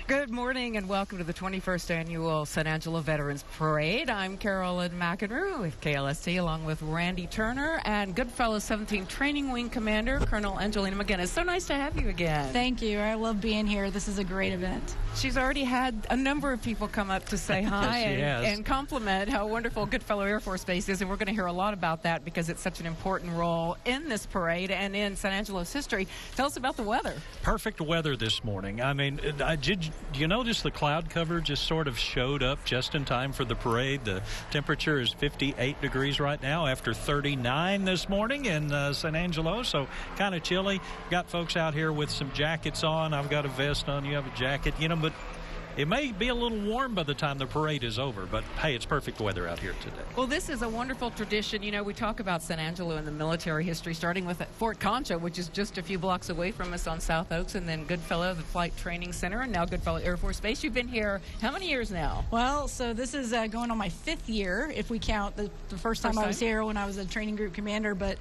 Good morning and welcome to the 21st Annual San Angelo Veterans Parade. I'm Carolyn McEnroe with KLST along with Randy Turner and Goodfellow 17th Training Wing Commander Colonel Angelina McGinnis. So nice to have you again. Thank you. I love being here. This is a great event. She's already had a number of people come up to say hi and compliment how wonderful Goodfellow Air Force Base is, and we're going to hear a lot about that because it's such an important role in this parade and in San Angelo's history. Tell us about the weather. Perfect weather this morning. I mean, do you notice the cloud cover just sort of showed up just in time for the parade? The temperature is 58 degrees right now after 39 this morning in San Angelo, so kind of chilly. Got folks out here with some jackets on. I've got a vest on. You have a jacket, but it may be a little warm by the time the parade is over, but hey, it's perfect weather out here today. Well, this is a wonderful tradition. We talk about San Angelo and the military history, starting with Fort Concho, which is just a few blocks away from us on South Oaks, and then Goodfellow, the Flight Training Center, and now Goodfellow Air Force Base. You've been here how many years now? Well, so this is going on my 5th year, if we count the first time I was here when I was a training group commander. But,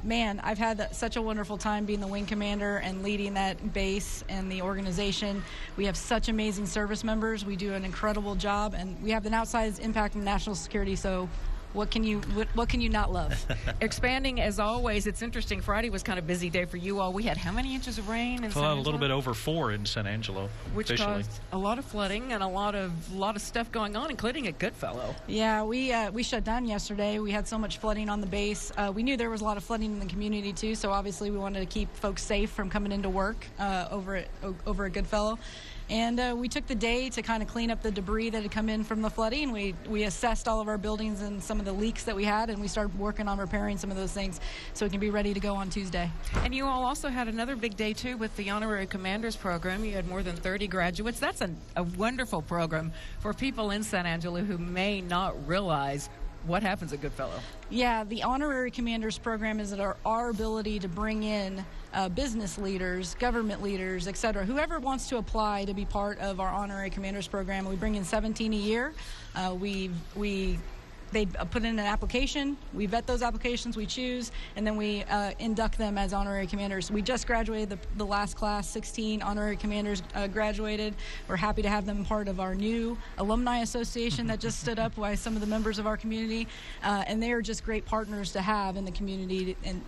man, I've had such a wonderful time being the wing commander and leading that base and the organization. We have such amazing service members. We do an incredible job, and we have an outsized impact on national security. So what can you not love? Expanding as always. It's interesting. Friday was kind of a busy day for you all. We had how many inches of rain in San Angelo? A little bit over 4 in San Angelo, which caused a lot of flooding and a lot of stuff going on, including at Goodfellow. Yeah, we shut down yesterday. We had so much flooding on the base. We knew there was a lot of flooding in the community too, so obviously we wanted to keep folks safe from coming into work over at Goodfellow. And we took the day to kind of clean up the debris that had come in from the flooding. We assessed all of our buildings and some of the leaks that we had, and we started working on repairing some of those things so we can be ready to go on Tuesday. And you all also had another big day, too, with the Honorary Commanders Program. You had more than 30 graduates. That's a wonderful program for people in San Angelo who may not realize what happens at Goodfellow. Yeah, the Honorary Commanders Program is our ability to bring in business leaders, government leaders, etc. Whoever wants to apply to be part of our Honorary Commanders Program. We bring in 17 a year. They put in an application, we vet those applications, we choose, and then we induct them as honorary commanders. We just graduated the last class, 16 honorary commanders graduated. We're happy to have them part of our new alumni association that just stood up by some of the members of our community, and they are just great partners to have in the community. And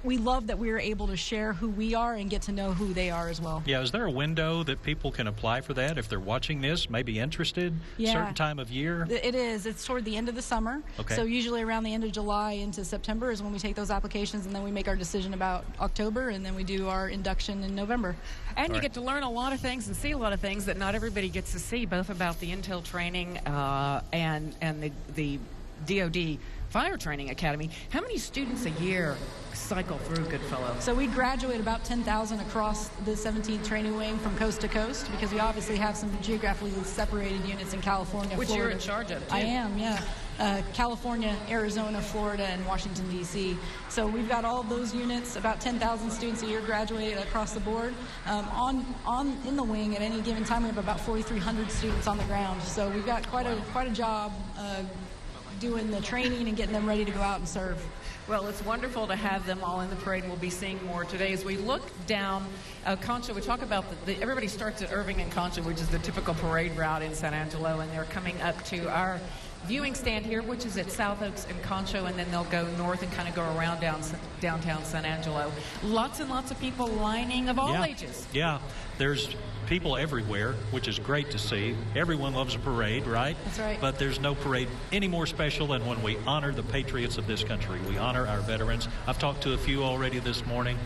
we love that we are able to share who we are and get to know who they are as well. Yeah, is there a window that people can apply for that if they're watching this, maybe interested? Yeah. Certain time of year? It is. It's toward the end of the summer. Okay. So usually around the end of July into September is when we take those applications, and then we make our decision about October, and then we do our induction in November. And you get to learn a lot of things and see a lot of things that not everybody gets to see, both about the intel training and the DoD Fire Training Academy. How many students a year cycle through Goodfellow? So we graduate about 10,000 across the 17th Training Wing from coast to coast, because we obviously have some geographically separated units in California, which Florida. You're in charge of, too. I am, yeah. California, Arizona, Florida, and Washington, D.C. So we've got all those units, about 10,000 students a year graduate across the board. In the wing at any given time, we have about 4,300 students on the ground. So we've got quite a job doing the training and getting them ready to go out and serve. Well, it's wonderful to have them all in the parade. We'll be seeing more today. As we look down Concho, we talk about everybody starts at Irving and Concho, which is the typical parade route in San Angelo, and they're coming up to our viewing stand here, which is at South Oaks and Concho, and then they'll go north and kind of go around downtown San Angelo. Lots and lots of people lining of all ages. Yeah, there's people everywhere, which is great to see. Everyone loves a parade, right? That's right. But there's no parade any more special than when we honor the patriots of this country. We honor our veterans. I've talked to a few already this morning,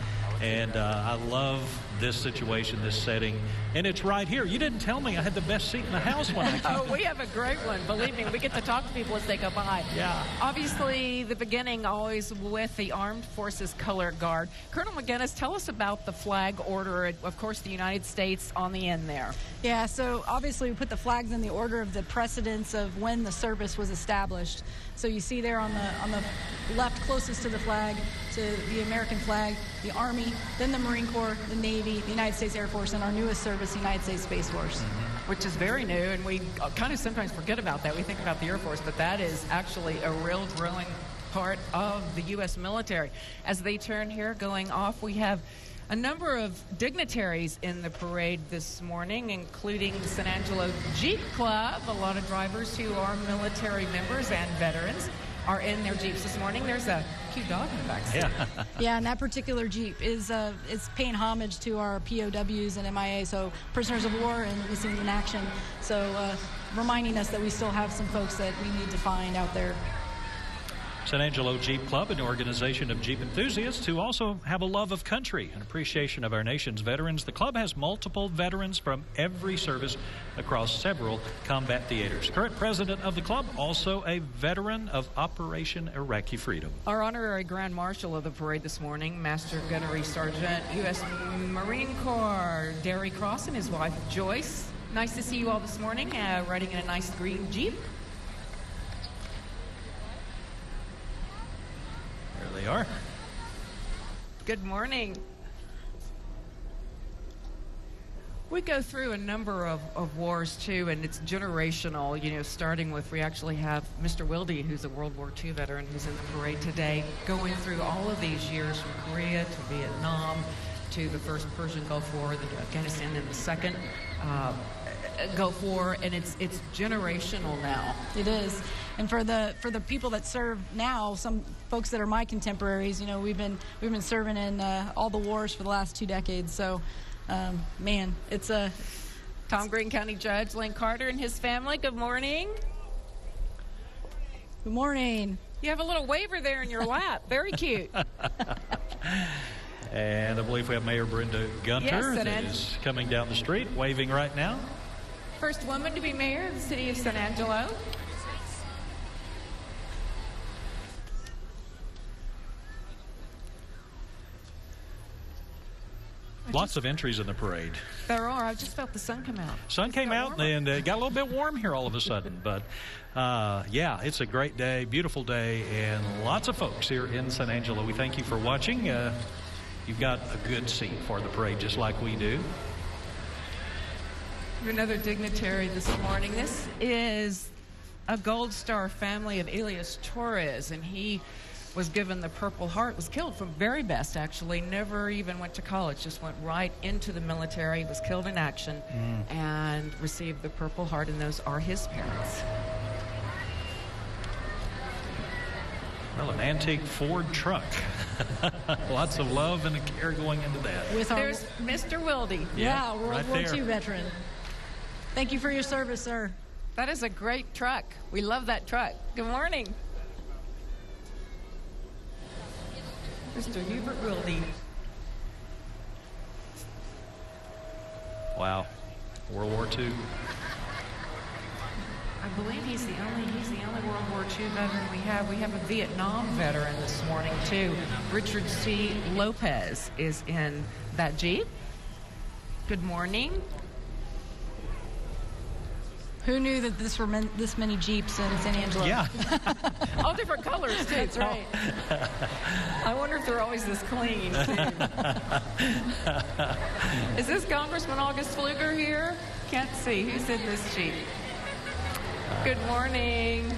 and I love this situation, this setting, and it's right here. You didn't tell me I had the best seat in the house when I came. Oh, we have a great one. Believe me, we get to talk to people as they go by. Yeah. Obviously, the beginning always with the Armed Forces Color Guard. Colonel McGinnis, tell us about the flag order, of course, the United States on the end there. Yeah, so obviously we put the flags in the order of the precedence of when the service was established. So you see there on the left closest to the flag, to the American flag, the Army, then the Marine Corps, the Navy, the United States Air Force, and our newest service, the United States Space Force. Which is very new, and we kind of sometimes forget about that. We think about the Air Force, but that is actually a real growing part of the U.S. military. As they turn here, going off, we have A number of dignitaries in the parade this morning, including the San Angelo Jeep Club. A lot of drivers who are military members and veterans are in their Jeeps this morning. There's a cute dog in the back seat. Yeah, and that particular Jeep is paying homage to our POWs and MIA, so prisoners of war and missing in action. So reminding us that we still have some folks that we need to find out there. San Angelo Jeep Club, an organization of Jeep enthusiasts who also have a love of country and appreciation of our nation's veterans. The club has multiple veterans from every service across several combat theaters. Current president of the club, also a veteran of Operation Iraqi Freedom. Our honorary Grand Marshal of the parade this morning, Master Gunnery Sergeant, U.S. Marine Corps, Derry Cross, and his wife, Joyce. Nice to see you all this morning, riding in a nice green Jeep. They are. Good morning. We go through a number of wars too, and it's generational, you know, starting with, we actually have Mr. Wilde, who's a World War II veteran, who's in the parade today, going through all of these years from Korea to Vietnam to the first Persian Gulf War, the Afghanistan, and the second Gulf War, and it's generational now. It is. And for the people that serve now, some folks that are my contemporaries, you know, we've been serving in all the wars for the last 2 decades. So, man, it's a Tom Green County Judge Lane Carter and his family. Good morning. Good morning. You have a little waiver there in your lap. Very cute. And I believe we have Mayor Brenda Gunter Yes, that is coming down the street, waving right now. First woman to be mayor of the city of San Angelo. Lots of entries in the parade. There are. I just felt the sun come out. Sun came out and it got a little bit warm here all of a sudden. But, yeah, it's a great day, beautiful day, and lots of folks here in San Angelo. We thank you for watching. You've got a good seat for the parade, just like we do. Another dignitary this morning. This is a Gold Star family of Elias Torres, and he was given the Purple Heart, was killed from very best, actually, never even went to college, just went right into the military, was killed in action, and received the Purple Heart, and those are his parents. Well, an antique Ford truck. Lots of love and care going into that. There's Mr. Wilde. Yeah, World right War there. II veteran. Thank you for your service, sir. That is a great truck. We love that truck. Good morning. Mr. Hubert Wilde. Wow. World War II. I believe he's the only World War II veteran we have. We have a Vietnam veteran this morning too. Richard C. Lopez is in that Jeep. Good morning. Who knew that this many Jeeps in San Angelo? Yeah. All different colors too. That's right. I wonder if they're always this clean too. Is this Congressman August Pfluger here? Can't see. Who's in this Jeep? Good morning.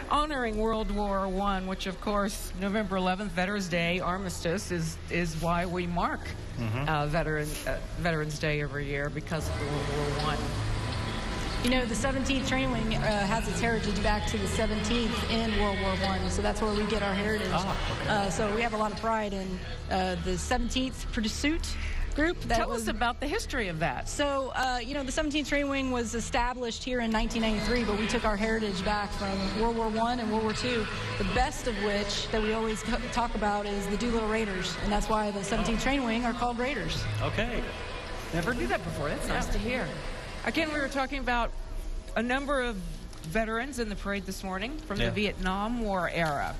Honoring World War I, which of course November 11th, Veterans Day, Armistice, is why we mark Veterans Day every year, because of the World War I. You know, the 17th Training Wing has its heritage back to the 17th in World War I, so that's where we get our heritage. Okay. So we have a lot of pride in the 17th Pursuit Group. Tell us about the history of that. So, you know, the 17th Training Wing was established here in 1993, but we took our heritage back from World War I and World War II, the best of which that we always talk about is the Doolittle Raiders, and that's why the 17th Training Wing are called Raiders. Okay. Never knew that before. That's nice to hear. Again, we were talking about a number of veterans in the parade this morning from the Vietnam War era.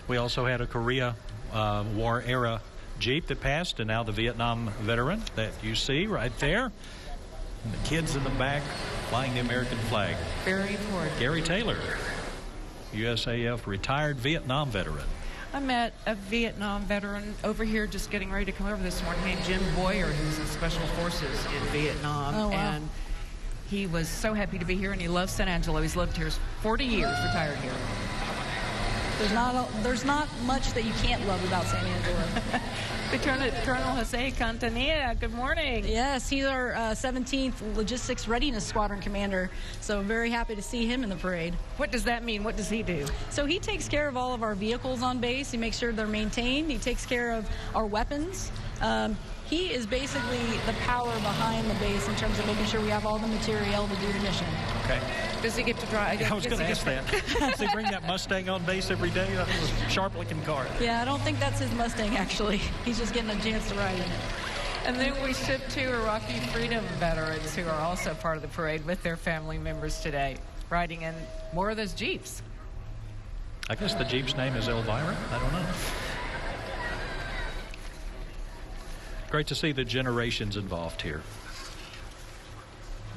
We also had a Korea War era Jeep that passed, and now the Vietnam veteran that you see right there. And the kids in the back flying the American flag. Very important. Gary Taylor, USAF retired Vietnam veteran. I met a Vietnam veteran over here just getting ready to come over this morning named Jim Boyer, who's in Special Forces in Vietnam. Oh, wow. And he was so happy to be here, and he loves San Angelo. He's lived here 40 years, retired here. There's not much that you can't love about San Angelo. Lieutenant Colonel Jose Cantanilla, good morning. Yes, he's our 17th Logistics Readiness Squadron Commander, so very happy to see him in the parade. What does that mean? What does he do? So he takes care of all of our vehicles on base. He makes sure they're maintained. He takes care of our weapons. He is basically the power behind the base in terms of making sure we have all the material to do the mission. Okay. Does he get to drive? I was going to ask that. Does he bring that Mustang on base every day? That was a sharp-looking car. Yeah, I don't think that's his Mustang, actually. He's just getting a chance to ride in it. And then we ship two Iraqi freedom veterans who are also part of the parade with their family members today, riding in more of those Jeeps. I guess the Jeep's name is Elvira. I don't know. Great to see the generations involved here.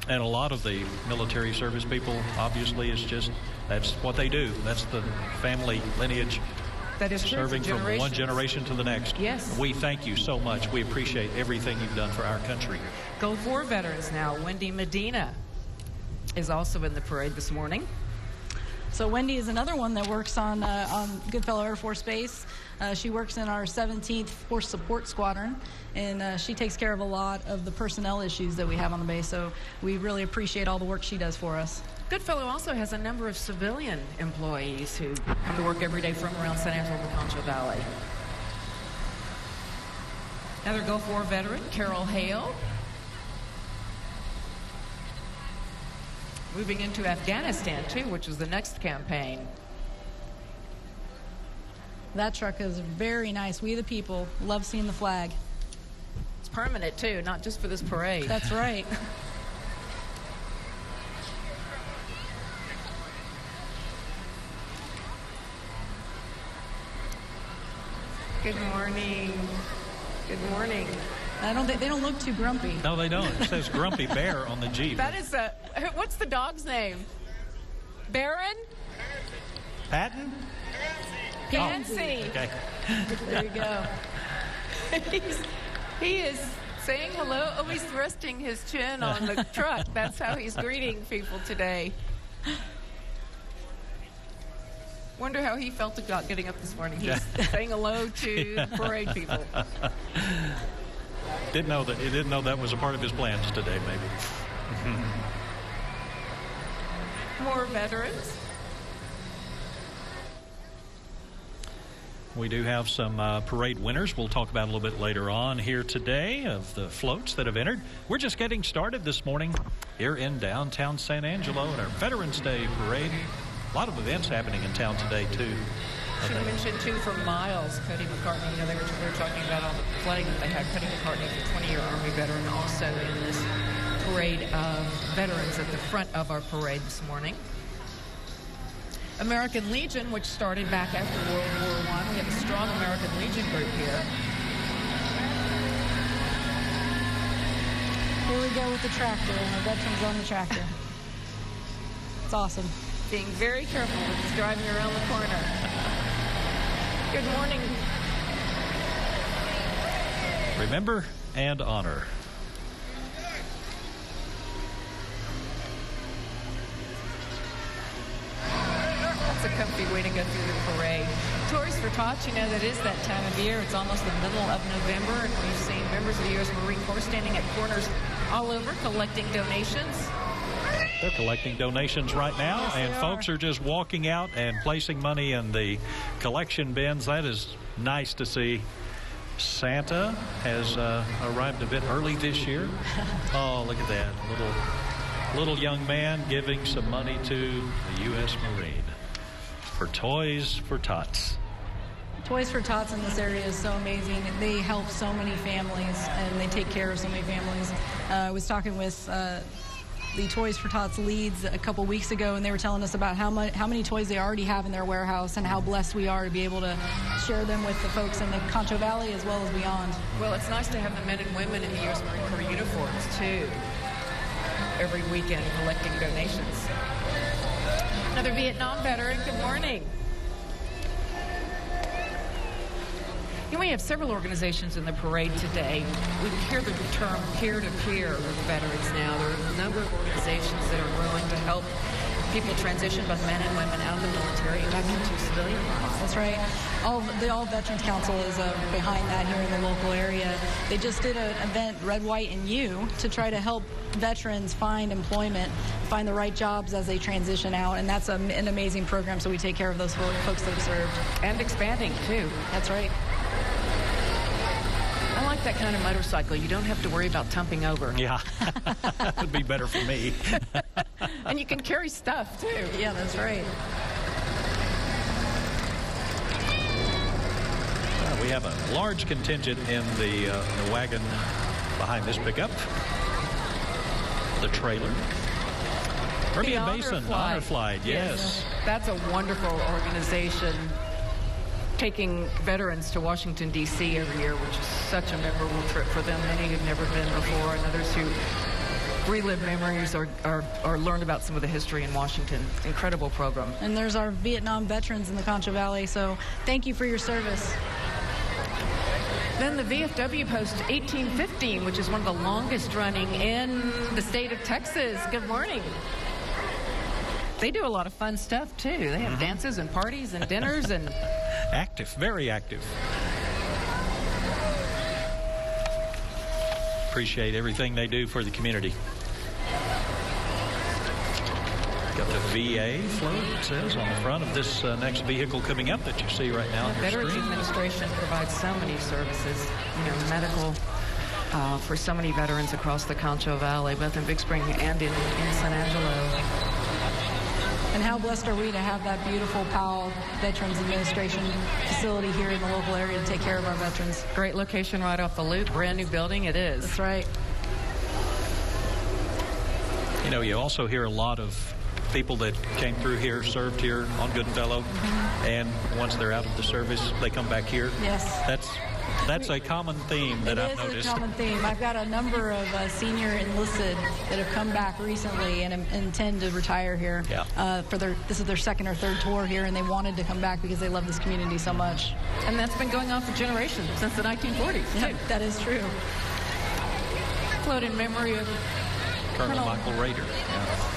And a lot of the military service people, obviously, that's what they do. That's the family lineage. That is serving from one generation to the next. Yes. We thank you so much. We appreciate everything you've done for our country. Gulf War veterans now. Wendy Medina is also in the parade this morning. So Wendy is another one that works on Goodfellow Air Force Base. She works in our 17th Force Support Squadron, and she takes care of a lot of the personnel issues that we have on the base. So we really appreciate all the work she does for us. Goodfellow also has a number of civilian employees who come to work every day from around San Angelo to Concho Valley. Another Gulf War veteran, Carol Hale. Moving into Afghanistan, too, which is the next campaign. That truck is very nice. We the people love seeing the flag. It's permanent, too, not just for this parade. That's right. Good morning. Good morning. They don't look too grumpy. No, they don't. It says Grumpy Bear on the Jeep. That is what's the dog's name? Baron? Patton? Pansy. Oh, okay. There you go. He is saying hello. Oh, he's resting his chin on the truck. That's how he's greeting people today. Wonder how he felt about getting up this morning. He's saying hello to parade people. He didn't know that was a part of his plans today, maybe. More veterans. We do have some parade winners we'll talk about a little bit later on here today of the floats that have entered. We're just getting started this morning here in downtown San Angelo at our Veterans Day parade. A lot of events happening in town today, too. Should have mentioned, too, from Miles, Cody McCartney. You know, they were talking about all the flooding that they had. Cody McCartney, the 20-year Army veteran, also in this parade of veterans at the front of our parade this morning. American Legion, which started back after World War I. We have a strong American Legion group here. Here we go with the tractor, and the veterans on the tractor. It's awesome. Being very careful with this driving around the corner. Good morning. Remember and honor. That's a comfy way to go through the parade. Toys for Tots, you know, that is that time of year. It's almost the middle of November, and we've seen members of the U.S. Marine Corps standing at corners all over collecting donations. They're collecting donations right now, yes, and folks are just walking out and placing money in the collection bins. That is nice to see. Santa has arrived a bit early this year. Oh, look at that. Little young man giving some money to the U.S. Marine for Toys for Tots. Toys for Tots in this area is so amazing. They help so many families, and they take care of so many families. I was talking with the Toys for Tots leads a couple weeks ago, and they were telling us about how many toys they already have in their warehouse and how blessed we are to be able to share them with the folks in the Concho Valley as well as beyond. Well, it's nice to have the men and women in the U.S. Marine Corps uniforms, too, every weekend collecting donations. Another Vietnam veteran, good morning. You know, we have several organizations in the parade today. We hear the term peer-to-peer with veterans now. There are a number of organizations that are willing to help people transition, both men and women, out of the military and back into civilian life. That's right. All Veterans Council is behind that here in the local area. They just did an event, Red, White, and You, to try to help veterans find employment, find the right jobs as they transition out, and that's an amazing program, so we take care of those folks that have served. And expanding, too. That's right. I like that kind of motorcycle. You don't have to worry about tumping over. Yeah, that would be better for me. And you can carry stuff, too. Yeah, that's right. We have a large contingent in the wagon behind this pickup. The trailer. Permian Basin Honor Flight, yes. That's a wonderful organization, taking veterans to Washington, D.C. every year, which is such a memorable trip for them. Many who've never been before, and others who relive memories or learn about some of the history in Washington. Incredible program. And there's our Vietnam veterans in the Concho Valley, so thank you for your service. Then the VFW Post 1815, which is one of the longest running in the state of Texas. Good morning. They do a lot of fun stuff, too. They have dances and parties and dinners and... Active, very active. Appreciate everything they do for the community. Got the VA float, it says, on the front of this next vehicle coming up that you see right now on your Veterans screen. Administration provides so many services, medical for so many veterans across the Concho Valley, both in Big Spring and in San Angelo. And how blessed are we to have that beautiful Powell Veterans Administration facility here in the local area to take care of our veterans. Great location right off the loop, brand new building it is. That's right. You also hear a lot of people that came through here, served here on Goodfellow, and once they're out of the service, they come back here. Yes. That's a common theme that I've noticed. It is a common theme. I've got a number of senior enlisted that have come back recently and intend to retire here. Yeah. This is their second or third tour here, and they wanted to come back because they love this community so much. And that's been going on for generations, since the 1940s, Yeah, too. that is true. Float in memory of Colonel Michael Rader. Yeah.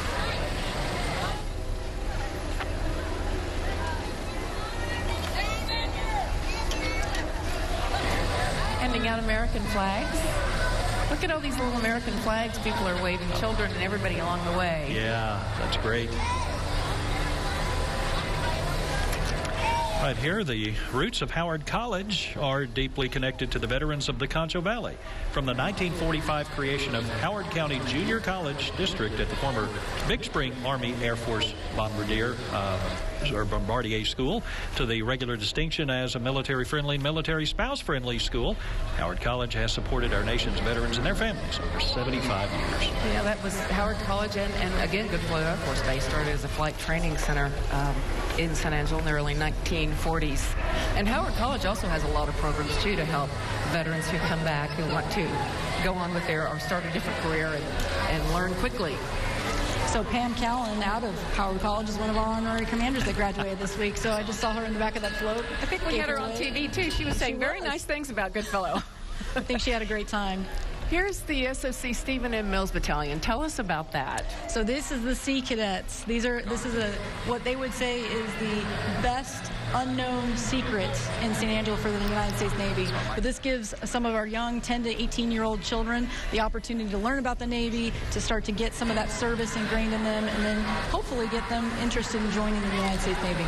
handing out American flags. Look at all these little American flags people are waving, children and everybody along the way. Yeah, that's great. Right here, the roots of Howard College are deeply connected to the veterans of the Concho Valley. From the 1945 creation of Howard County Junior College District at the former Big Spring Army Air Force Bombardier School to the regular distinction as a military-friendly, military spouse-friendly school, Howard College has supported our nation's veterans and their families over 75 years. Yeah, that was Howard College, and again, Goodfellow Air Force Base started as a flight training center in San Angelo in the early 1940s. And Howard College also has a lot of programs, too, to help veterans who come back who want to go on with their or start a different career and learn quickly. So Pam Callan out of Howard College is one of our honorary commanders that graduated this week. So I just saw her in the back of that float. I think we had her on TV, too. She was saying very nice things about Goodfellow. I think she had a great time. Here's the SOC Stephen M. Mills Battalion. Tell us about that. So this is the Sea Cadets. This is what they would say is the best unknown secret in San Angelo for the United States Navy. But this gives some of our young 10 to 18-year-old children the opportunity to learn about the Navy, to start to get some of that service ingrained in them, and then hopefully get them interested in joining the United States Navy.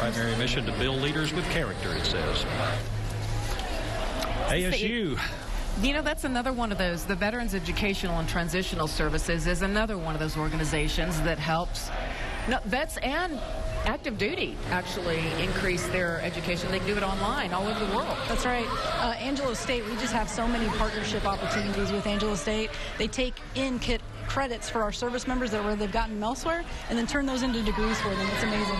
Primary mission to build leaders with character, it says. ASU. You know, that's another one of those. The Veterans Educational and Transitional Services is another one of those organizations that helps vets and active duty actually increase their education. They can do it online all over the world. That's right. Angelo State, we just have so many partnership opportunities with Angelo State. They take in credits for our service members where they've gotten them elsewhere and then turn those into degrees for them. It's amazing.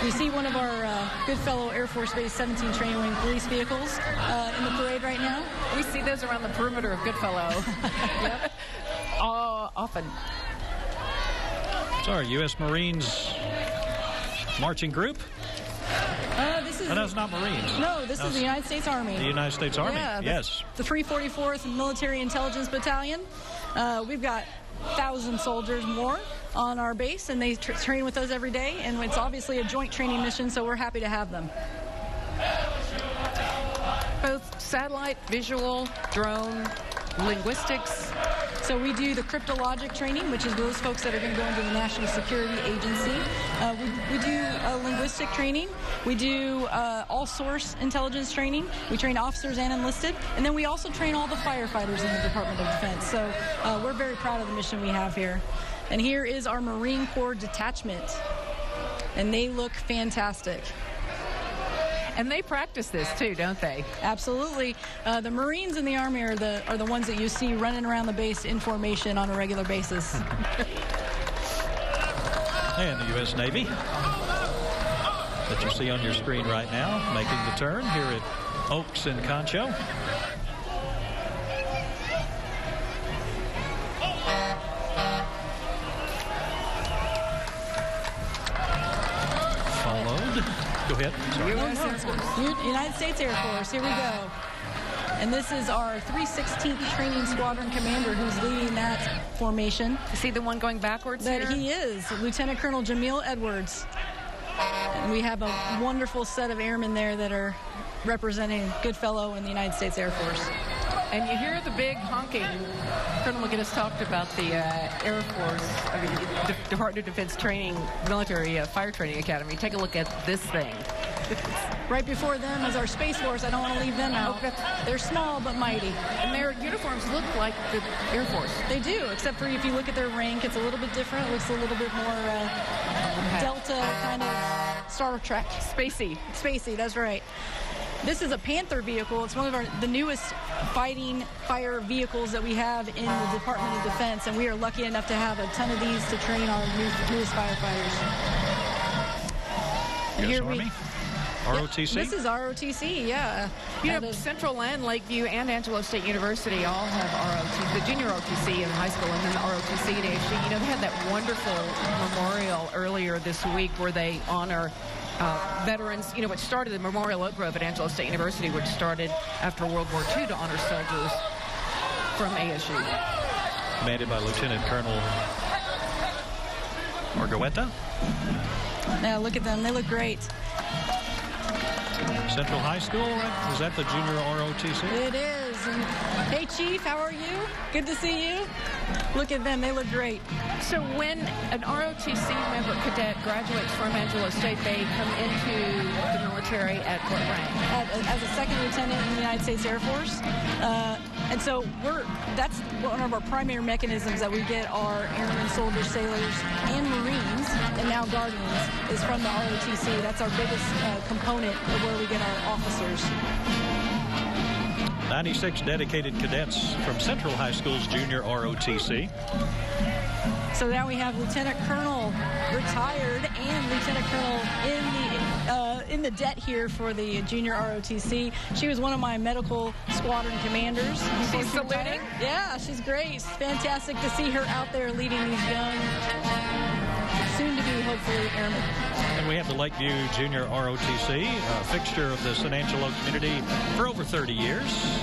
We see one of our Goodfellow Air Force Base 17 Training Wing police vehicles in the parade right now. We see those around the perimeter of Goodfellow. Yep. Often. It's our U.S. Marines marching group. That's not Marines. No, this is the United States Army. The United States Army, yeah, yes. The 344th Military Intelligence Battalion. We've got 1,000 soldiers more on our base, and they train with us every day, and it's obviously a joint training mission, so we're happy to have them. Both satellite, visual, drone, linguistics. So we do the cryptologic training, which is those folks that are going to go into the National Security Agency. We do linguistic training. We do all-source intelligence training. We train officers and enlisted. And then we also train all the firefighters in the Department of Defense. So we're very proud of the mission we have here. And here is our Marine Corps detachment. And they look fantastic. And they practice this too, don't they? Absolutely. The Marines in the Army are the ones that you see running around the base in formation on a regular basis. And the U.S. Navy that you see on your screen right now, making the turn here at Oaks and Concho. Followed. Go ahead. United States Air Force. Here we go. And this is our 316th Training Squadron Commander who's leading that formation. Is he the one going backwards here? He is. Lieutenant Colonel Jamil Edwards. And we have a wonderful set of airmen there that are representing Goodfellow and the United States Air Force. And you hear the big honking. Colonel McGinnis talked about the Air Force, Department of Defense training, military fire training academy. Take a look at this thing. Right before them is our Space Force. I don't want to leave them out. They're small but mighty. And their uniforms look like the Air Force. They do, except for if you look at their rank, it's a little bit different. It looks a little bit more Delta kind of Star Trek. Spacey, that's right. This is a Panther vehicle. It's one of the newest fighting fire vehicles that we have in the Department of Defense, and we are lucky enough to have a ton of these to train our newest firefighters. And here Army. ROTC? This is ROTC, yeah. You know, Central and Lakeview and Angelo State University all have ROTC, the junior ROTC in high school, and then the ROTC at ASU. You know, they had that wonderful memorial earlier this week where they honor veterans, you know, which started the Memorial Oak Grove at Angelo State University, which started after World War II to honor soldiers from ASU. Commanded by Lieutenant Colonel Margareta. Now look at them. They look great. Central High School, is that the junior ROTC? It is. And, hey, Chief, how are you? Good to see you. Look at them. They look great. So when an ROTC member cadet graduates from Angelo State, they come into the military at what rank? As a second lieutenant in the United States Air Force. And so that's one of our primary mechanisms that we get our airmen, soldiers, sailors, and Marines, and now Guardians, is from the ROTC. That's our biggest component of where we get our officers. 96 dedicated cadets from Central High School's junior ROTC. So now we have Lieutenant Colonel retired and Lieutenant Colonel in the debt here for the junior ROTC. She was one of my medical squadron commanders. She's saluting? Yeah, she's great. It's fantastic to see her out there leading these young, soon-to-be, hopefully, airmen. And we have the Lakeview Junior ROTC, a fixture of the San Angelo community for over 30 years.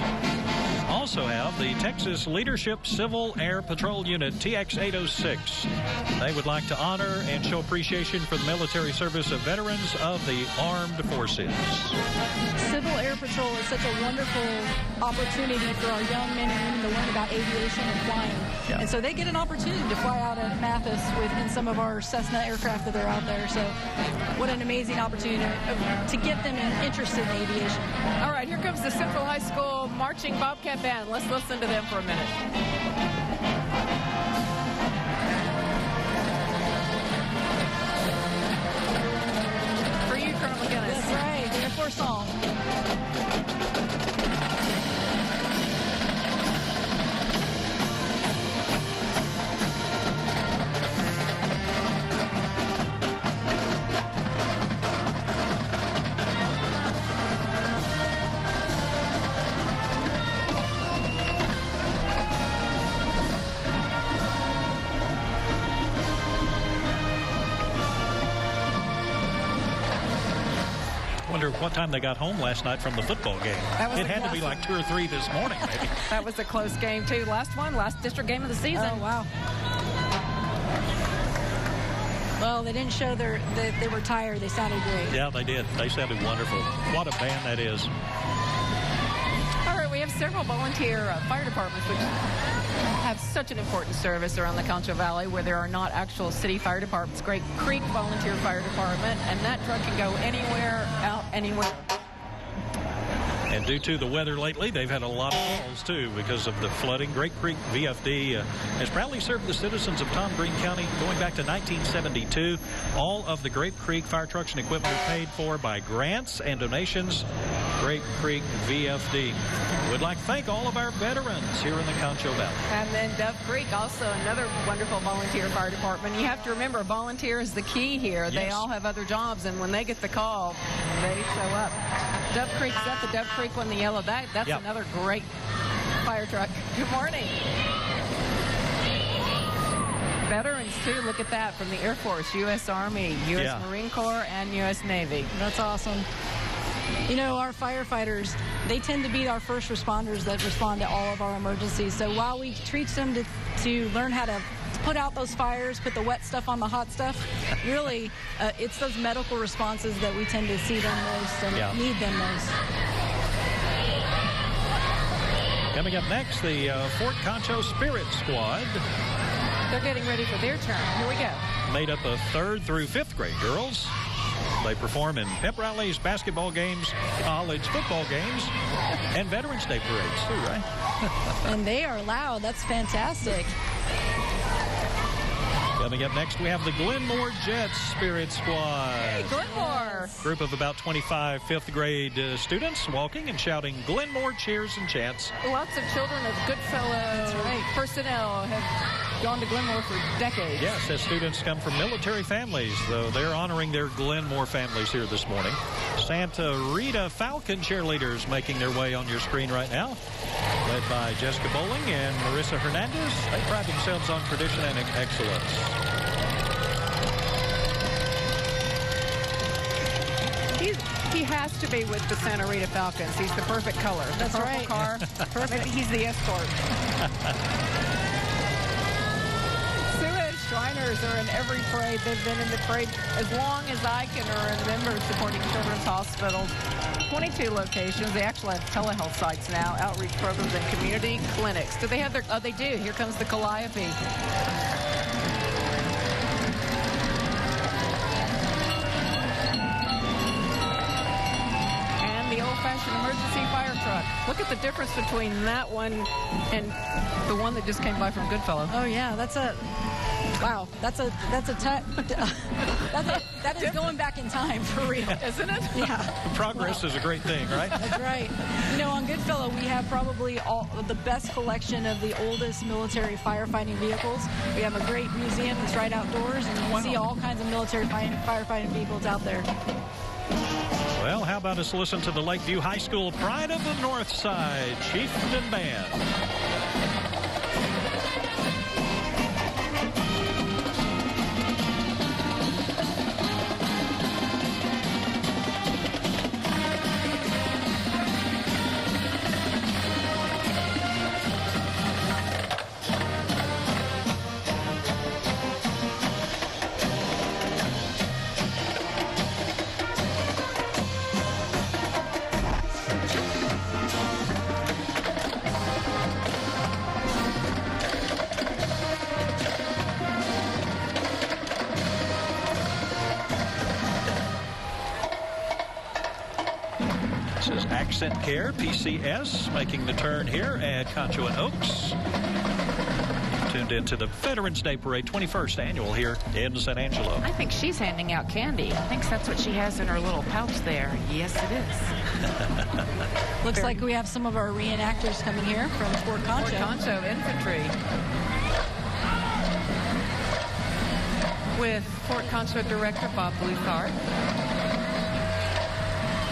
Also have the Texas Leadership Civil Air Patrol Unit, TX-806. They would like to honor and show appreciation for the military service of veterans of the armed forces. Civil Air Patrol is such a wonderful opportunity for our young men and women to learn about aviation and flying. Yeah. And so they get an opportunity to fly out at Mathis in some of our Cessna aircraft that are out there. So what an amazing opportunity to get them interested in aviation. All right, here comes the Central High School Marching Bobcat Band. Let's listen to them for a minute. For you, Colonel McGinnis. That's right, the Air Force song. What time they got home last night from the football game. It had to be like 2 or 3 this morning, maybe. That was a close game, too. Last district game of the season. Oh, wow. Well, they didn't show that they were tired. They sounded great. Yeah, they did. They sounded wonderful. What a band that is. All right, we have several volunteer fire departments which have such an important service around the Concho Valley where there are not actual city fire departments. Great Creek Volunteer Fire Department, and that truck can go anywhere, out anywhere. And due to the weather lately, they've had a lot of calls, too, because of the flooding. Great Creek VFD has proudly served the citizens of Tom Green County going back to 1972. All of the Grape Creek fire trucks and equipment are paid for by grants and donations. Grape Creek VFD. We'd like to thank all of our veterans here in the Concho Valley. And then Dove Creek, also another wonderful volunteer fire department. You have to remember, volunteer is the key here. Yes. They all have other jobs, and when they get the call, they show up. Dove Creek, is that the Dove Creek one, the yellow? That's Yep. Another great fire truck. Good morning. Veterans, too. Look at that, from the Air Force, U.S. Army, U.S. Marine Corps, and U.S. Navy. That's awesome. You know, our firefighters, they tend to be our first responders that respond to all of our emergencies. So while we teach them to learn how to put out those fires, put the wet stuff on the hot stuff, really, it's those medical responses that we tend to see them most and need them most. Coming up next, the Fort Concho Spirit Squad. They're getting ready for their turn. Here we go. Made up of 3rd through 5th grade girls. They perform in pep rallies, basketball games, college football games, and Veterans Day parades, too, right? And they are loud. That's fantastic. Coming up next, we have the Glenmore Jets Spirit Squad. Hey, Glenmore. Group of about 25 5th grade students walking and shouting Glenmore cheers and chants. Lots of children of Goodfellow personnel have gone to Glenmore for decades. Yes, as students come from military families, though they're honoring their Glenmore families here this morning. Santa Rita Falcon cheerleaders making their way on your screen right now, led by Jessica Bowling and Marissa Hernandez. They pride themselves on tradition and excellence. He has to be with the Santa Rita Falcons. He's the perfect color. That's purple right. Car. Perfect. He's the escort. Shriners are in every parade. They've been in the parade as long as I can remember, supporting children's hospitals. 22 locations. They actually have telehealth sites now, outreach programs, and community clinics. Do they have their... Oh, they do. Here comes the Calliope. And the old-fashioned emergency fire truck. Look at the difference between that one and the one that just came by from Goodfellow. Oh, yeah. That is going back in time for real, isn't it? Yeah. Progress is a great thing, right? That's right. You know, on Goodfellow, we have probably the best collection of the oldest military firefighting vehicles. We have a great museum that's right outdoors, and you can see all kinds of military firefighting vehicles out there. Well, how about us listen to the Lakeview High School Pride of the North Side Chieftain Band. Accent Care, PCS, making the turn here at Concho and Oaks. Tuned into the Veterans Day Parade, 21st annual here in San Angelo. I think she's handing out candy. I think that's what she has in her little pouch there. Yes, it is. Looks like we have some of our reenactors coming here from Fort Concho. Fort Concho Infantry. With Fort Concho Director Bob Bluthart.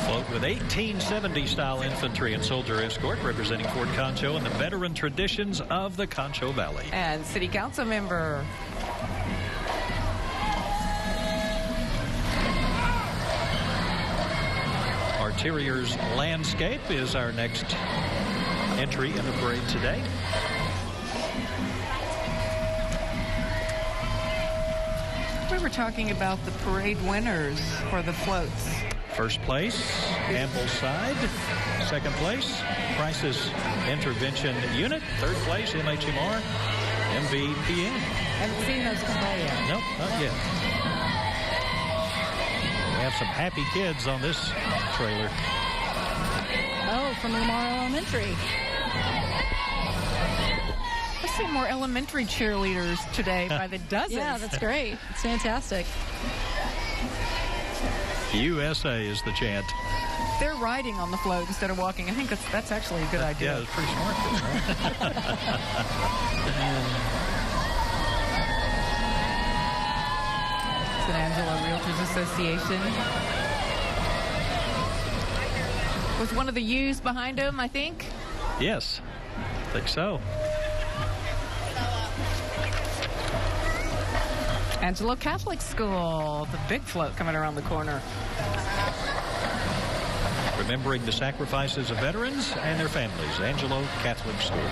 Float with 1870-style infantry and soldier escort representing Fort Concho and the veteran traditions of the Concho Valley. And City Council member Arterior's Landscape is our next entry in the parade today. We were talking about the parade winners for the floats. First place, Ambleside. Second place, Crisis Intervention Unit. Third place, MHMR, MVPN. Haven't seen those come by yet. Nope, not yet. We have some happy kids on this trailer. Oh, from Lamar Elementary. I see more elementary cheerleaders today by the dozens. Yeah, that's great. It's fantastic. USA is the chant. They're riding on the float instead of walking. I think that's actually a good idea. Yeah, it's pretty smart. San Angelo Realtors Association. With one of the U's behind him, I think. Yes, I think so. Angelo Catholic School, the big float coming around the corner. Remembering the sacrifices of veterans and their families, Angelo Catholic School.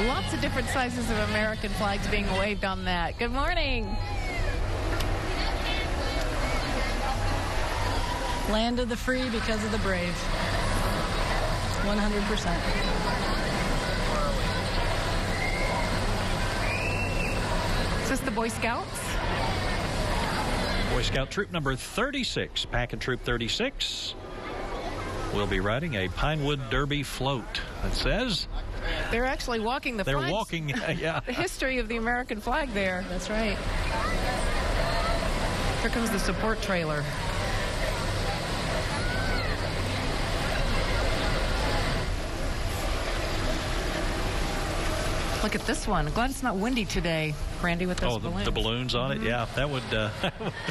Lots of different sizes of American flags being waved on that. Good morning. Land of the free because of the brave. 100%. Is this the Boy Scouts? Boy Scout Troop number 36, Pack and Troop 36, will be riding a Pinewood Derby float. It says they're actually walking the they're flags. walking, yeah. The history of the American flag there. That's right. Here comes the support trailer. Look at this one. Glad it's not windy today, Randy, with those balloons. The balloons on it, yeah. That would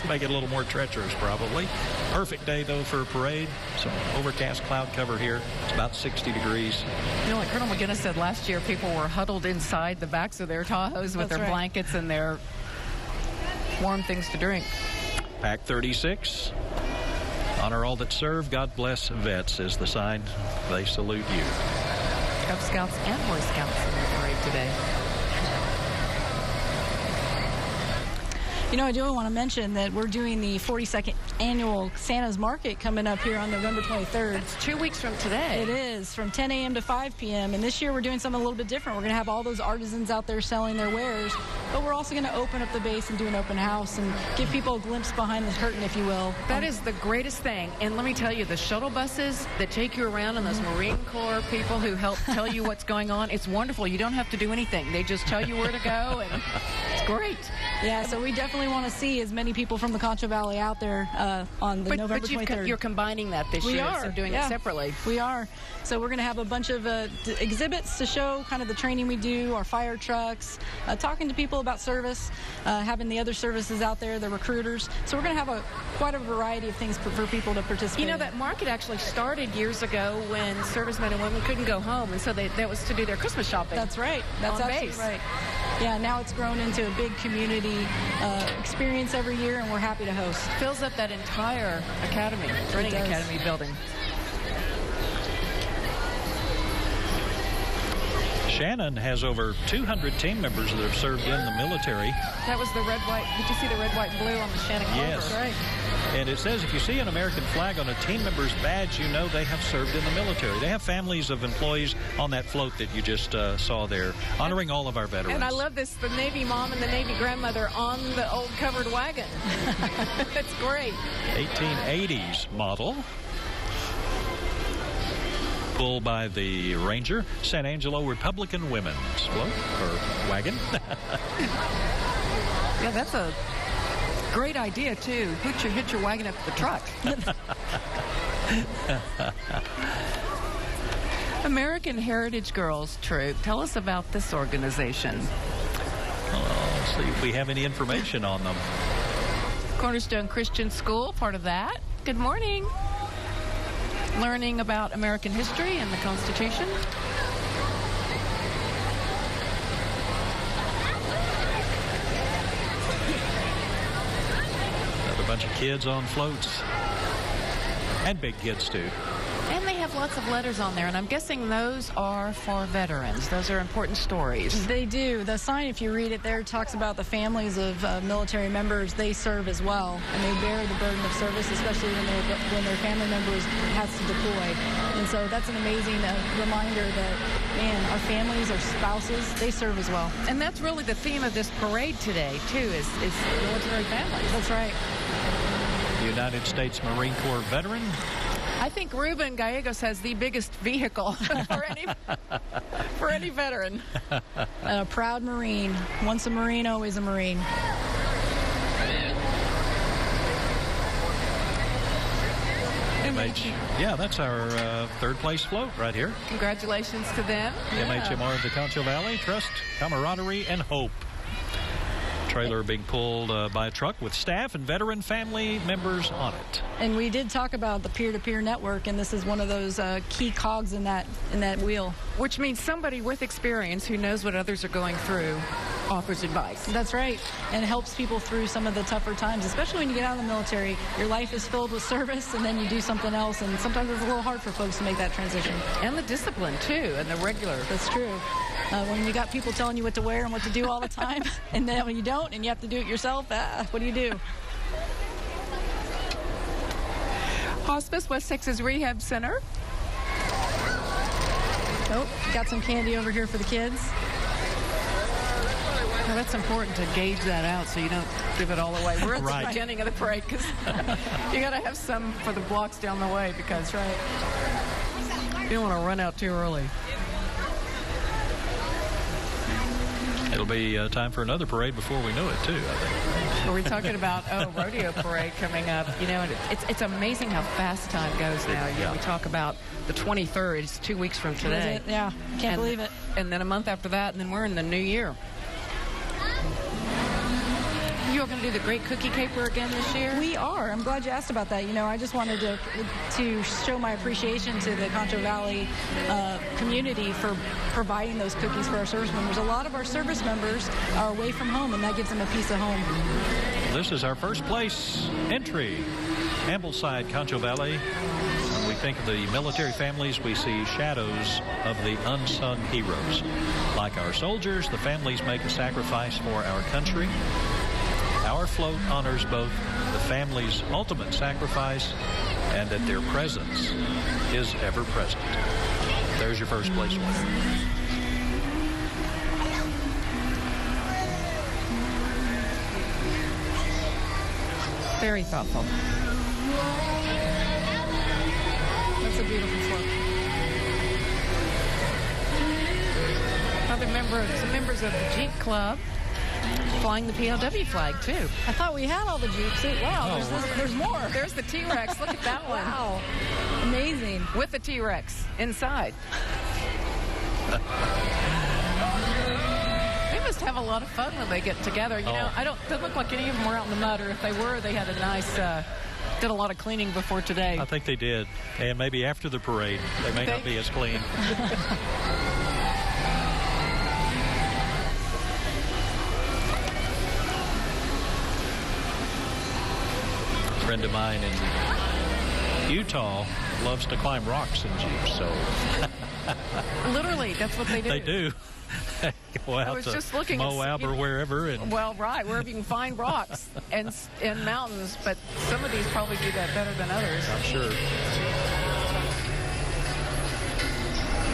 make it a little more treacherous, probably. Perfect day, though, for a parade. Some overcast cloud cover here. It's about 60 degrees. You know, like Colonel McGinnis said last year, people were huddled inside the backs of their Tahoes with their blankets and their warm things to drink. Pack 36. Honor all that serve. God bless vets is the sign. They salute you. Cub Scouts and Boy Scouts in the parade today. You know, I do want to mention that we're doing the 42nd annual Santa's Market coming up here on November 23rd. It's 2 weeks from today. It is, from 10 a.m. to 5 p.m. And this year we're doing something a little bit different. We're going to have all those artisans out there selling their wares, but we're also going to open up the base and do an open house and give people a glimpse behind the curtain, if you will. That is the greatest thing. And let me tell you, the shuttle buses that take you around and those Marine Corps people who help tell you what's going on, it's wonderful. You don't have to do anything. They just tell you where to go, and it's great. Yeah, so we definitely want to see as many people from the Concho Valley out there on the November 23rd. You're combining that this year. We are. So doing it separately. We are. So we're going to have a bunch of exhibits to show kind of the training we do, our fire trucks, talking to people about service, having the other services out there, the recruiters. So we're going to have quite a variety of things for people to participate in. You know, that market actually started years ago when servicemen and women couldn't go home, and so that was to do their Christmas shopping. That's right. That's absolutely right. Yeah, now it's grown into a big community experience every year, and we're happy to host. Fills up that entire academy, training academy building. Shannon has over 200 team members that have served in the military. That was the red, white. Did you see the red, white, and blue on the Shannon Clover? Yes. Right. And it says if you see an American flag on a team member's badge, you know they have served in the military. They have families of employees on that float that you just saw there, honoring all of our veterans. And I love this, the Navy mom and the Navy grandmother on the old covered wagon. That's great. 1880s model. Pulled by the Ranger, San Angelo Republican Women's float, or wagon. Yeah, that's a great idea, too. Hitch your wagon up to the truck. American Heritage Girls Troop. Tell us about this organization. Let's see if we have any information on them. Cornerstone Christian School, part of that. Good morning. Learning about American history and the Constitution. Another bunch of kids on floats. And big kids, too. And they have have lots of letters on there, and I'm guessing those are for veterans. Those are important stories. They do. The sign, if you read it there, talks about the families of military members. They serve as well, and they bear the burden of service, especially when their family members has to deploy. And so that's an amazing reminder that, man, our families, our spouses, they serve as well. And that's really the theme of this parade today, too, is military families. That's right. United States Marine Corps veteran. I think Ruben Gallegos has the biggest vehicle for any veteran. A proud Marine. Once a Marine, always a Marine. Yeah, that's our third place float right here. Congratulations to them. MHMR of the Concho Valley, trust, camaraderie, and hope. Trailer being pulled by a truck with staff and veteran family members on it. And we did talk about the peer-to-peer network, and this is one of those key cogs in that wheel. Which means somebody with experience who knows what others are going through offers advice. That's right, and helps people through some of the tougher times, especially when you get out of the military. Your life is filled with service, and then you do something else, and sometimes it's a little hard for folks to make that transition. And the discipline, too, and the regular. That's true. When you got people telling you what to wear and what to do all the time, and then when you don't and you have to do it yourself, what do you do? Hospice West Texas Rehab Center. Oh, got some candy over here for the kids. Well, that's important to gauge that out so you don't give it all away. We're at Right. the beginning of the parade because you got to have some for the blocks down the way because you don't want to run out too early. It'll be time for another parade before we know it, too, I think. Are we talking about, rodeo parade coming up? You know, it's amazing how fast time goes now. You know, we talk about the 23rd. It's 2 weeks from today. Yeah, can't believe it. And then a month after that, and then we're in the new year. You are going to do the Great Cookie Caper again this year? We are. I'm glad you asked about that. You know, I just wanted to show my appreciation to the Concho Valley community for providing those cookies for our service members. A lot of our service members are away from home, and that gives them a piece of home. This is our first place entry. Ambleside, Concho Valley. When we think of the military families, we see shadows of the unsung heroes. Like our soldiers, the families make a sacrifice for our country. Our float honors both the family's ultimate sacrifice and that their presence is ever present. There's your first place winner. Very thoughtful. That's a beautiful float. Some members of the Jeep Club flying the PLW flag, too. I thought we had all the Jeeps. Wow, there's more. There's the T-Rex. Look at that one. Wow. Amazing. With the T-Rex inside. They must have a lot of fun when they get together. You know, doesn't look like any of them were out in the mud, or if they were, they had a nice, did a lot of cleaning before today. I think they did. And maybe after the parade, they may not be as clean. A friend of mine in Utah loves to climb rocks in Jeeps, so Literally, that's what they do. they do. Go out I was to just looking Moab or wherever. And well, right, wherever you can find rocks and mountains, but some of these probably do that better than others. I'm sure.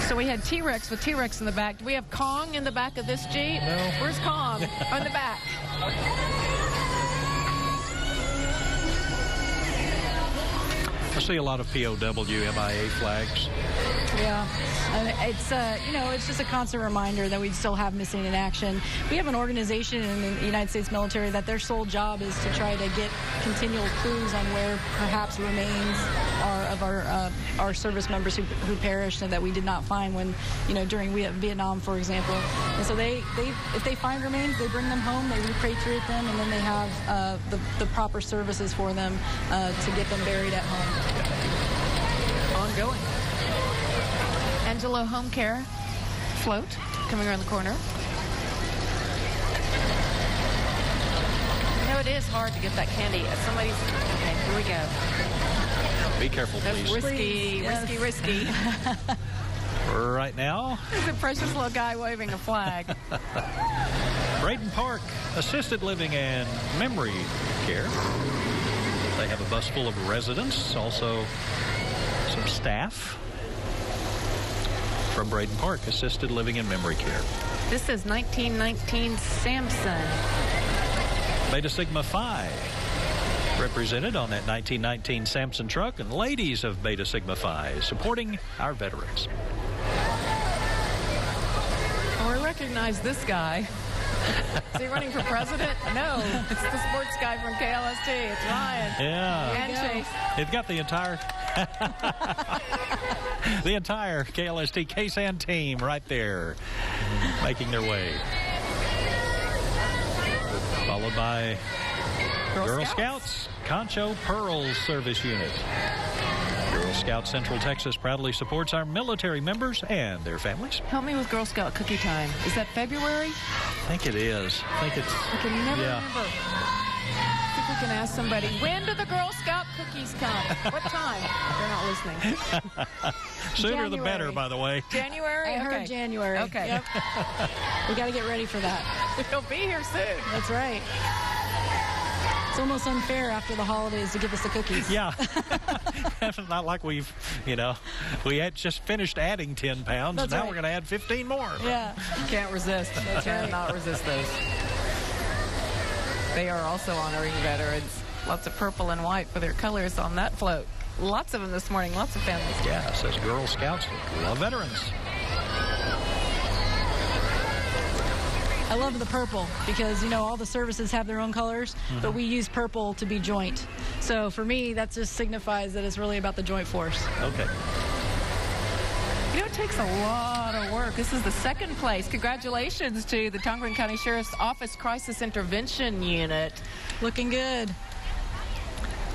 So we had T-Rex with T-Rex in the back. Do we have Kong in the back of this Jeep? No. Where's Kong? On the back. I see a lot of POW MIA flags. Yeah, it's it's just a constant reminder that we still have missing in action. We have an organization in the United States military that their sole job is to try to get continual clues on where perhaps remains are of our service members who perished and that we did not find when, during Vietnam, for example. And so if they find remains, they bring them home, they repatriate them, and then they have the proper services for them to get them buried at home. Ongoing. Angelo Home Care float coming around the corner. It is hard to get that candy. Okay, here we go. Be careful, That's please. risky, Yes. risky. Right now, There's a precious little guy waving a flag. Braden Park Assisted Living and Memory Care. They have a bus full of residents, also some staff from Braden Park Assisted Living and Memory Care. This is 1919 Samson. Beta Sigma Phi represented on that 1919 Samson truck, and ladies of Beta Sigma Phi supporting our veterans. Oh, I recognize this guy. Is he running for president? No, it's the sports guy from KLST. It's Ryan. Yeah. And Chase. They've got the entire KLST KSAN team right there making their way. Followed by Girl Scouts, Concho Pearls Service Unit. Girl Scout Central Texas proudly supports our military members and their families. Help me with Girl Scout cookie time. Is that February? I think it is. I think it's... I can never Yeah. remember. I think we can ask somebody, when do the Girl Scout cookies come? What time? They're not listening. Sooner the better, January. by the way. January? I heard Okay. January. Okay. Yep. We got to get ready for that. We'll be here soon. That's right. It's almost unfair after the holidays to give us the cookies. Yeah. It's not like we had just finished adding 10 pounds, That's and now right. we're going to add 15 more. Yeah. You can't resist. Cannot resist those. They are also honoring veterans. Lots of purple and white for their colors on that float. Lots of them this morning. Lots of families. Yeah, it says Girl Scouts love veterans. I love the purple because, all the services have their own colors, but we use purple to be joint. So for me, that just signifies that it's really about the joint force. Okay. It takes a lot of work. This is the second place. Congratulations to the Tongaron County Sheriff's Office Crisis Intervention Unit. Looking good.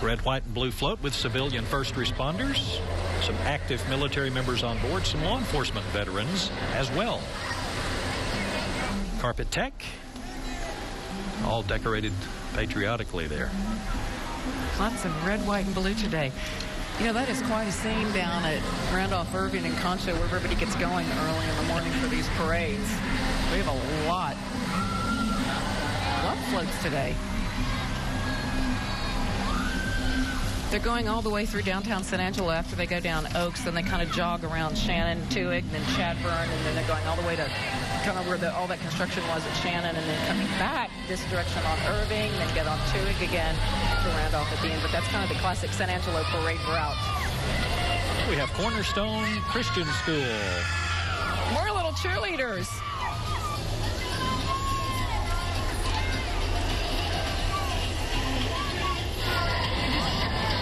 Red, white, and blue float with civilian first responders, some active military members on board, some law enforcement veterans as well. Carpet Tech, all decorated patriotically there. Lots of red, white, and blue today. That is quite a scene down at Randolph, Irving, and Concho where everybody gets going early in the morning for these parades. We have a lot of floats today. They're going all the way through downtown San Angelo after they go down Oaks, then they kind of jog around Shannon, Tuig, and then Chadburn, and then they're going all the way to kind of where all that construction was at Shannon, and then coming back this direction on Irving, then get on Tuig again to Randolph at the end. But that's kind of the classic San Angelo parade route. We have Cornerstone Christian School. More little cheerleaders.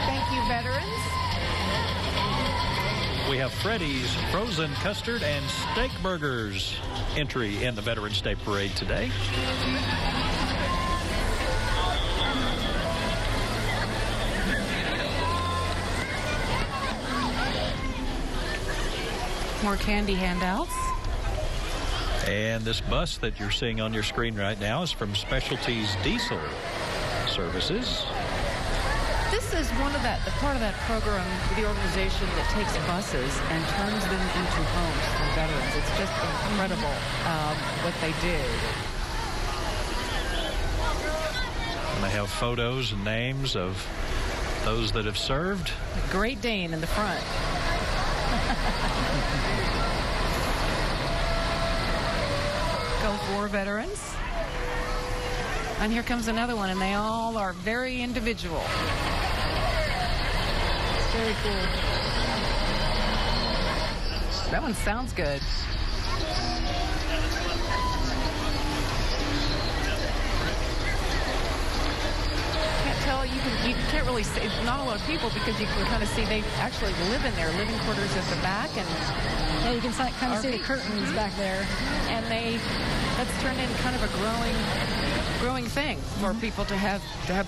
Thank you, veterans. We have Freddy's Frozen Custard and Steak Burgers entry in the Veterans Day Parade today. More candy handouts. And this bus that you're seeing on your screen right now is from Specialties Diesel Services. This is the part of that program, the organization that takes buses and turns them into homes for veterans. It's just incredible what they do. And they have photos and names of those that have served. The Great Dane in the front. Gulf War veterans. And here comes another one, and they all are very individual. Very cool. That one sounds good. Can't tell, you can't really see, not a lot of people, because you can kind of see they actually live in there, living quarters at the back, and Yeah, you can kind of see the curtains back there. and that's turned into kind of a growing thing for people to have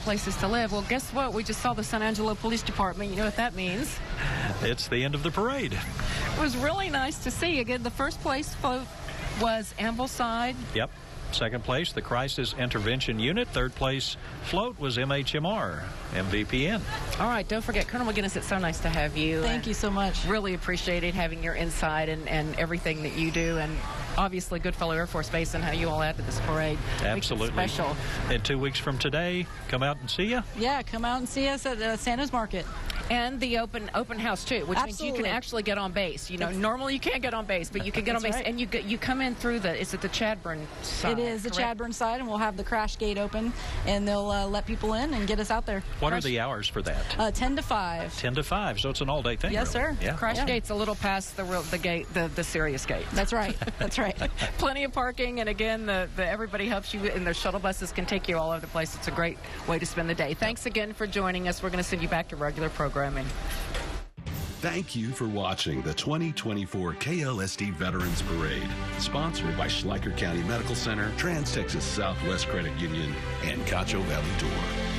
places to live. Well, guess what? We just saw the San Angelo Police Department. You know what that means? It's the end of the parade. It was really nice to see. Again, the first place float was Ambleside. Yep. Second place, the Crisis Intervention Unit. Third place float was MHMR, MVPN. All right, don't forget, Colonel McGinnis, it's so nice to have you. Thank you so much. Really appreciated having your insight and everything that you do, and obviously Goodfellow Air Force Base and how you all add to this parade. Absolutely. Makes it special. And 2 weeks from today, come out and see you. Yeah, come out and see us at Santa's Market. And the open house too, which means you can actually get on base. You know, normally you can't get on base, but you can get on base, right. And you come in through is it the Chadburn side? It is the Chadburn side, and we'll have the crash gate open, and they'll let people in and get us out there. What are the hours for that? 10 to 5. 10 to 5, so it's an all-day thing. Yes, really. sir. Yeah. Crash gate's a little past the gate, the serious gate. That's right. That's right. Plenty of parking, and again, everybody helps you, and the shuttle buses can take you all over the place. It's a great way to spend the day. Thanks again for joining us. We're going to send you back to regular programming. Thank you for watching the 2024 KLST Veterans Parade, sponsored by Schleicher County Medical Center, Trans-Texas Southwest Credit Union, and Concho Valley Tour.